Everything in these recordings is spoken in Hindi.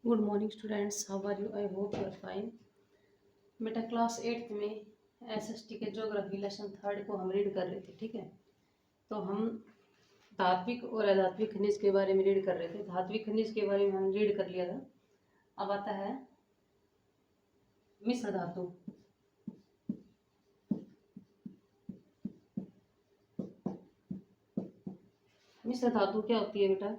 Good morning students, how are you? I hope you are fine. बेटा क्लास 8th में एसएसटी के ज्योग्राफी लेसन 3rd को हम रीड कर रहे थे। ठीक है, तो हम धात्विक और अधात्विक खनिज के बारे में रीड कर रहे थे। धात्विक खनिज के बारे में हम रीड कर लिया था। अब आता है मिश्र धातु। मिश्र धातु क्या होती है बेटा?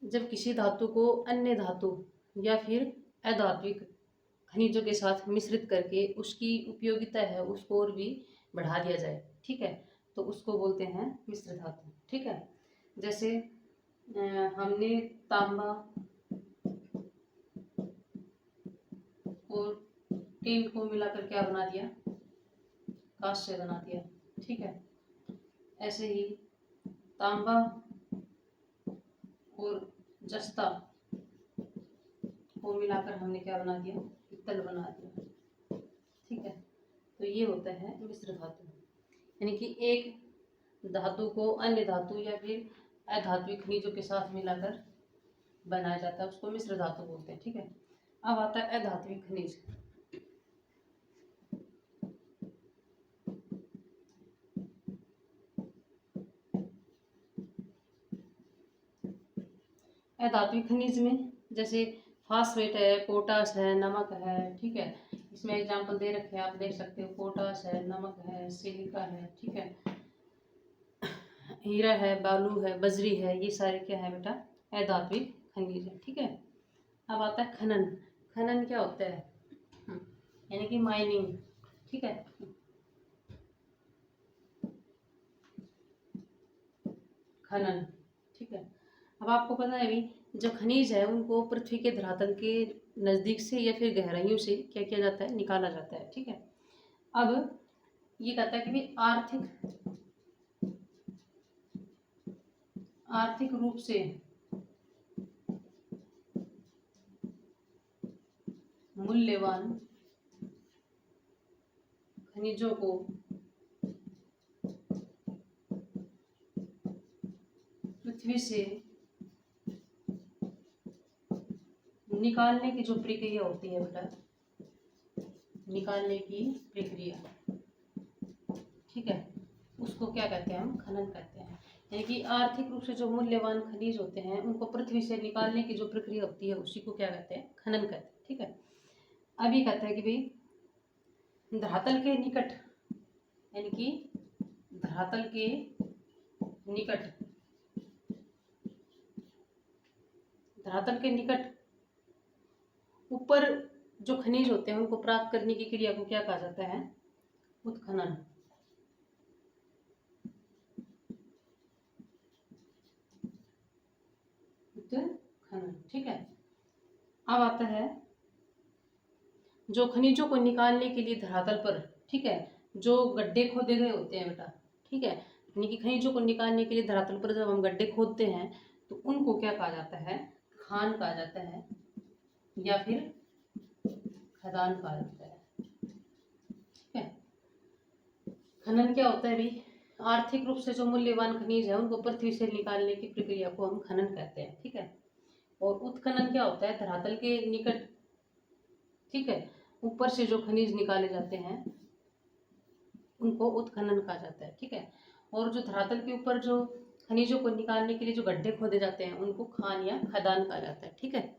जब किसी धातु को अन्य धातु या फिर अधात्विक खनिजों के साथ मिश्रित करके उसकी उपयोगिता है उसको और भी बढ़ा दिया जाए। ठीक है, तो उसको बोलते हैं मिश्र धातु। ठीक है, जैसे हमने तांबा और टीन को मिलाकर क्या बना दिया? कांस्य बना दिया। ठीक है, ऐसे ही तांबा और जस्ता को मिलाकर हमने क्या बना दिया? पित्तल बना दिया। ठीक है, तो ये होता है मिश्र धातु। यानी कि एक धातु को अन्य धातु या फिर अधात्विक खनिजों के साथ मिलाकर बनाया जाता है, उसको मिश्र धातु बोलते हैं। ठीक है, अब आता है अधात्विक खनिज। अधात्विक खनिज में जैसे फास्फेट है, पोटास है, नमक है। ठीक है, इसमें एग्जाम्पल दे रखे हैं, आप देख सकते हो। पोटास है, नमक है, सिलिका है। ठीक है, हीरा है, बालू है, बजरी है, ये सारे क्या है बेटा? अधात्विक खनिज है। ठीक है, अब आता है खनन। खनन क्या होता है? यानी कि माइनिंग। ठीक है, खनन। ठीक है, अब आपको पता है भी, जो खनिज है उनको पृथ्वी के धरातल के नज़दीक से या फिर गहराइयों से क्या किया जाता है? निकाला जाता है। ठीक है, अब ये कहता है कि भी आर्थिक रूप से मूल्यवान खनिजों को पृथ्वी से निकालने की जो प्रक्रिया होती है बेटा, निकालने की प्रक्रिया, ठीक है, उसको क्या कहते हैं? हम खनन कहते हैं। यानी कि आर्थिक रूप से जो मूल्यवान खनिज होते हैं उनको पृथ्वी से निकालने की जो प्रक्रिया होती है उसी को क्या कहते हैं? खनन कहते हैं। ठीक है, अभी कहता है कि भाई धरातल के निकट, यानी कि धरातल के निकट, धरातल के निकट ऊपर जो खनिज होते हैं उनको प्राप्त करने की क्रिया को क्या कहा जाता है? उत्खनन। उत्खनन। ठीक है, अब आता है जो खनिजों को निकालने के लिए धरातल पर, ठीक है, जो गड्ढे खोदे गए होते हैं बेटा। ठीक है, यानी कि खनिजों को निकालने के लिए धरातल पर जब हम गड्ढे खोदते हैं तो उनको क्या कहा जाता है? खान कहा जाता है या फिर खदान कहा जाता है। ठीक है, खनन क्या होता है भी? आर्थिक रूप से जो मूल्यवान खनिज है उनको पृथ्वी से निकालने की प्रक्रिया को हम खनन कहते हैं। ठीक है, और उत्खनन क्या होता है? धरातल के निकट, ठीक है, ऊपर से जो खनिज निकाले जाते हैं उनको उत्खनन कहा जाता है। ठीक है, और जो धरातल के ऊपर जो खनिजों को निकालने के लिए जो गड्ढे खोदे जाते हैं उनको खान या खदान कहा जाता है। ठीक है,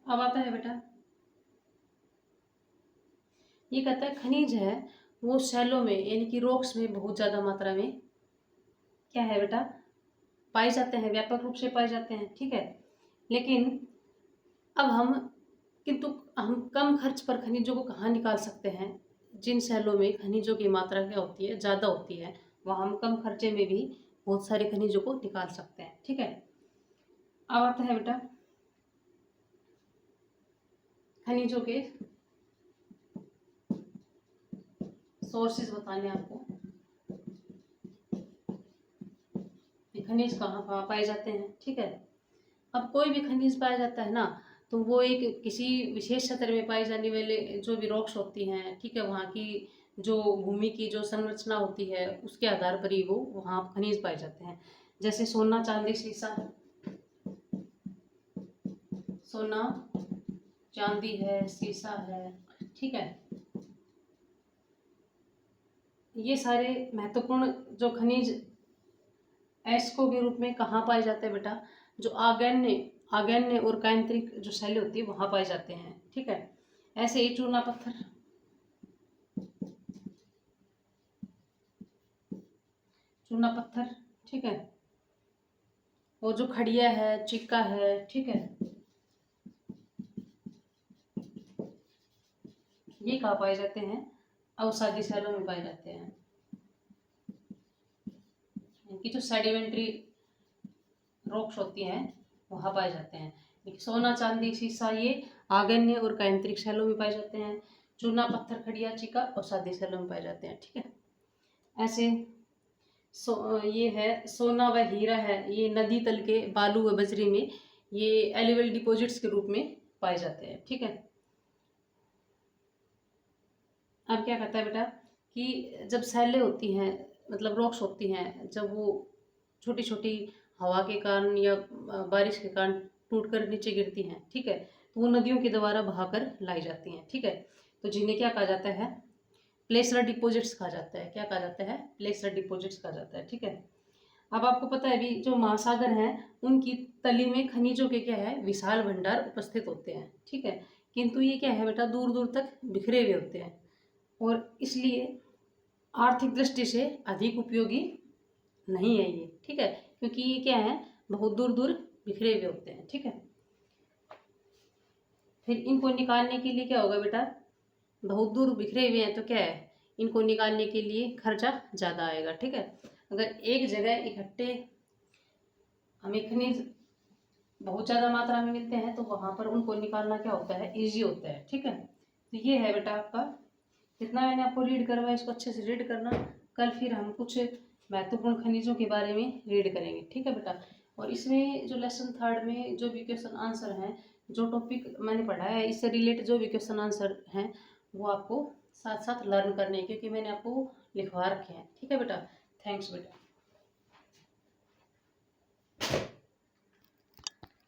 अब आता है बेटा, ये कहता है खनिज है वो शैलों में यानी कि रॉक्स में बहुत ज़्यादा मात्रा में क्या है बेटा? पाए जाते हैं, व्यापक रूप से पाए जाते हैं। ठीक है, लेकिन अब हम किंतु हम कम खर्च पर खनिजों को कहाँ निकाल सकते हैं? जिन शैलों में खनिजों की मात्रा क्या होती है? ज़्यादा होती है, वहाँ हम कम खर्चे में भी बहुत सारे खनिजों को निकाल सकते हैं। ठीक है, अब आता है बेटा खनिजों के सोर्सेज बताने आपको, खनिज कहाँ कहाँ पाए जाते हैं। ठीक है, अब कोई भी खनिज पाया जाता है ना, तो वो एक किसी विशेष क्षेत्र में पाई जाने वाले जो भी रॉक्स होती हैं, ठीक है, वहाँ की जो भूमि की जो संरचना होती है उसके आधार पर ही वो वहाँ खनिज पाए जाते हैं। जैसे सोना, चांदी, सीसा, सोना, चांदी है, सीसा है, ठीक है। ये सारे महत्वपूर्ण जो खनिज एस्को के रूप में कहाँ पाए जाते हैं बेटा? जो आग्नेय और कैंत्रिक जो शैली होती है वहाँ पाए जाते हैं, ठीक है। ऐसे ही चूना पत्थर, ठीक है। और जो खड़िया है, चिक्का है, ठीक है, ये कहाँ पाए जाते हैं? अवसादी शैलों में पाए जाते हैं। इनकी जो सेडिमेंट्री रॉक्स होती हैं वहाँ पाए जाते हैं। देखिए सोना, चांदी, सीसा ये आग्नेय और कैंत्रिक शैलों में पाए जाते हैं। चूना पत्थर, खड़िया, चिका अवसादी शैलों में पाए जाते हैं, ठीक है। ऐसे ये है सोना व हीरा है, ये नदी तल के बालू व बजरी में ये एलिवल डिपॉजिट्स के रूप में पाए जाते हैं, ठीक है। अब क्या कहता है बेटा कि जब सैलें होती हैं, मतलब रॉक्स होती हैं, जब वो छोटी छोटी हवा के कारण या बारिश के कारण टूटकर नीचे गिरती हैं, ठीक है, तो वो नदियों के द्वारा बहाकर लाई जाती हैं, ठीक है। तो जिन्हें क्या कहा जाता है? प्लेसरा डिपॉजिट्स कहा जाता है। क्या कहा जाता है? प्लेसरा डिपॉजिट्स कहा जाता है, ठीक है। अब आपको पता है भी जो महासागर हैं उनकी तली में खनिजों के क्या है? विशाल भंडार उपस्थित होते हैं, ठीक है। किंतु ये क्या है बेटा? दूर दूर तक बिखरे हुए होते हैं और इसलिए आर्थिक दृष्टि से अधिक उपयोगी नहीं है ये, ठीक है, क्योंकि ये क्या है? बहुत दूर दूर बिखरे हुए होते हैं, ठीक है। फिर इनको निकालने के लिए क्या होगा बेटा? बहुत दूर बिखरे हुए हैं तो क्या है? इनको निकालने के लिए खर्चा ज़्यादा आएगा, ठीक है। अगर एक जगह इकट्ठे हमें खनिज बहुत ज़्यादा मात्रा में मिलते हैं तो वहाँ पर उनको निकालना क्या होता है? ईजी होता है, ठीक है। तो ये है बेटा आपका, जितना मैंने आपको रीड करवाया इसको अच्छे से रीड करना। कल फिर हम कुछ महत्वपूर्ण खनिजों के बारे में रीड करेंगे, ठीक है बेटा। और इसमें जो लेसन थर्ड में जो भी क्वेश्चन आंसर हैं, जो टॉपिक मैंने पढ़ाया है इससे रिलेटेड जो भी क्वेश्चन आंसर हैं वो आपको साथ साथ लर्न करने हैं, क्योंकि मैंने आपको लिखवा रखे हैं, ठीक है बेटा। थैंक्स बेटा।